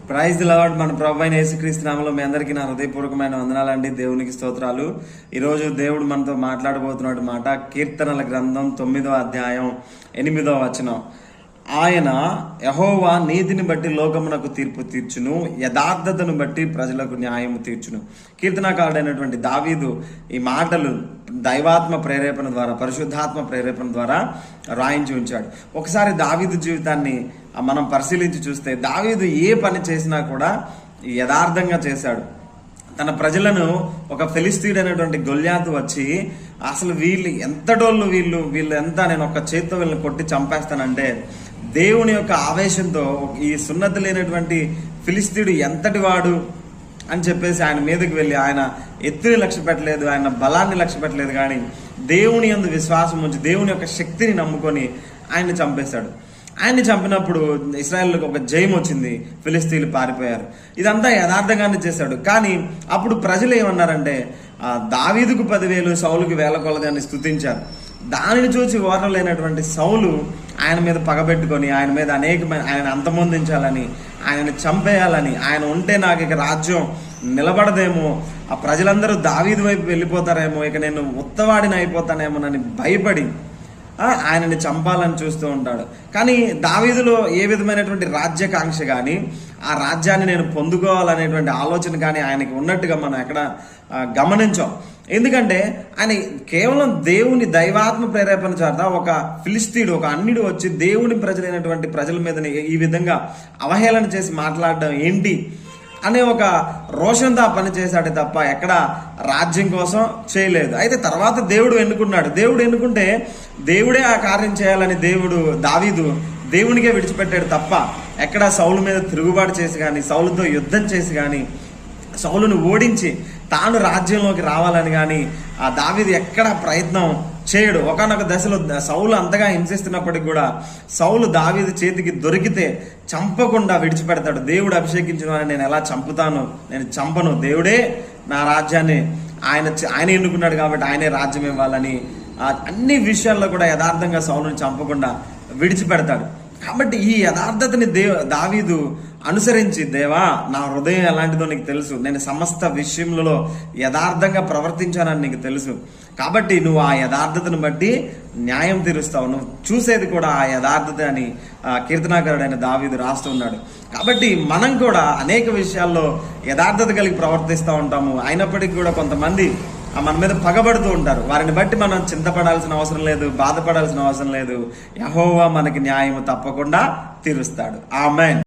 Praise the lord. మన ప్రభు అయిన యేసుక్రీస్తు నామములో మీ అందరికీ నా హృదయపూర్వకమైన వందనాలండి. దేవునికి స్తోత్రాలు. ఈరోజు దేవుడు మనతో మాట్లాడబోతున్నటువంటి మాట కీర్తనల గ్రంథం 9వ అధ్యాయం 8వ వచనం. ఆయన యెహోవా నీతిని బట్టి లోకమునకు తీర్పు తీర్చును, యథార్థతను బట్టి ప్రజలకు న్యాయము తీర్చును. కీర్తనకారుడైనటువంటి దావీదు ఈ మాటలు దైవాత్మ ప్రేరేపణ ద్వారా, పరిశుద్ధాత్మ ప్రేరేపణ ద్వారా రాయించి ఉంచాడు. ఒకసారి దావీదు జీవితాన్ని మనం పరిశీలించి చూస్తే దావీదు ఏ పని చేసినా కూడా యథార్థంగా చేశాడు. తన ప్రజలను ఒక ఫిలిస్తీయుడు అనేటువంటి గొల్యాతు వచ్చి అసలు వీళ్ళు ఎంత డోళ్ళు, వీళ్ళు ఎంత, నేను ఒక చేత్తో వీళ్ళని కొట్టి చంపేస్తానంటే దేవుని యొక్క ఆవేశంతో ఈ సున్నతి లేనటువంటి ఫిలిస్తీయుడు ఎంతటి వాడు అని చెప్పేసి ఆయన మీదకి వెళ్ళి ఆయన ఎత్తుని లక్ష్య పెట్టలేదు, ఆయన బలాన్ని లక్ష్య పెట్టలేదు, కానీ దేవుని యందు విశ్వాసం ఉంచి దేవుని యొక్క శక్తిని నమ్ముకొని ఆయన్ని చంపేశాడు. ఆయన్ని చంపినప్పుడు ఇశ్రాయేలుకు ఒక జయం వచ్చింది, ఫిలిస్తీన్లు పారిపోయారు. ఇదంతా యథార్థంగానే చేశాడు. కానీ అప్పుడు ప్రజలు ఏమన్నారంటే దావీదుకు 10,000 సౌలుకి 1,000 కొలది అని స్తుతించారు. దానిని చూసి ఓర్వలేనటువంటి సౌలు ఆయన మీద పగబెట్టుకొని ఆయన మీద ఆయన అంతమొందించాలని, ఆయనని చంపేయాలని, ఆయన ఉంటే నాకు ఇక రాజ్యం నిలబడదేమో, ఆ ప్రజలందరూ దావీదు వైపు వెళ్ళిపోతారేమో, ఇక నేను ఉత్తవాడిని అయిపోతానేమోనని భయపడి ఆయనని చంపాలని చూస్తూ ఉంటాడు. కానీ దావీదులో ఏ విధమైనటువంటి రాజ్యాకాంక్ష కానీ, ఆ రాజ్యాన్ని నేను పొందుకోవాలనేటువంటి ఆలోచన కానీ ఆయనకి ఉన్నట్టుగా మనం ఎక్కడ గమనించాం. ఎందుకంటే ఆయన కేవలం దేవుని దైవాత్మ ప్రేరేపణ చేత ఒక ఫిలిస్తీయుడు, ఒక అన్యుడు వచ్చి దేవుని ప్రజలైనటువంటి ప్రజల మీద ఈ విధంగా అవహేళన చేసి మాట్లాడడం ఏంటి అనే ఒక రోషంతో ఆ పని చేశాడే తప్ప ఎక్కడ రాజ్యం కోసం చేయలేదు. అయితే తర్వాత దేవుడు ఎన్నుకున్నాడు. దేవుడు ఎన్నుకుంటే దేవుడే ఆ కార్యం చేయాలని దావీదు దేవునికే విడిచిపెట్టాడు తప్ప ఎక్కడ సౌలు మీద తిరుగుబాటు చేసి కానీ, సౌలుతో యుద్ధం చేసి కానీ, సౌలును ఓడించి తాను రాజ్యంలోకి రావాలని కానీ ఆ దావీదు ఎక్కడ ప్రయత్నం చేయడు. ఒకనొక దశలో సౌలు అంతగా హింసిస్తున్నప్పటికీ కూడా సౌలు దావీదు చేతికి దొరికితే చంపకుండా విడిచిపెడతాడు. దేవుడు అభిషేకించిన వారిని నేను ఎలా చంపుతాను, నేను చంపను, దేవుడే నా రాజ్యాన్ని ఆయన ఎన్నుకున్నాడు కాబట్టి ఆయనే రాజ్యం ఇవ్వాలని అన్ని విషయాల్లో కూడా యథార్థంగా సౌలుని చంపకుండా విడిచిపెడతాడు. కాబట్టి ఈ యథార్థతని దావీదు అనుసరించి, దేవా నా హృదయం ఎలాంటిదో నీకు తెలుసు, నేను సమస్త విషయంలో యథార్థంగా ప్రవర్తించానని నీకు తెలుసు, కాబట్టి నువ్వు ఆ యథార్థతను బట్టి న్యాయం తీరుస్తావు, నువ్వు చూసేది కూడా ఆ యథార్థత అని కీర్తనాకారుడైన దావీదు రాస్తూ ఉన్నాడు. కాబట్టి మనం కూడా అనేక విషయాల్లో యథార్థత కలిగి ప్రవర్తిస్తూ ఉంటాము. అయినప్పటికీ కూడా కొంతమంది మన మీద పగబడుతూ ఉంటారు. వారిని బట్టి మనం చింతపడాల్సిన అవసరం లేదు, బాధపడాల్సిన అవసరం లేదు. యెహోవా మనకి న్యాయము తప్పకుండా తీరుస్తాడు. ఆమేన్.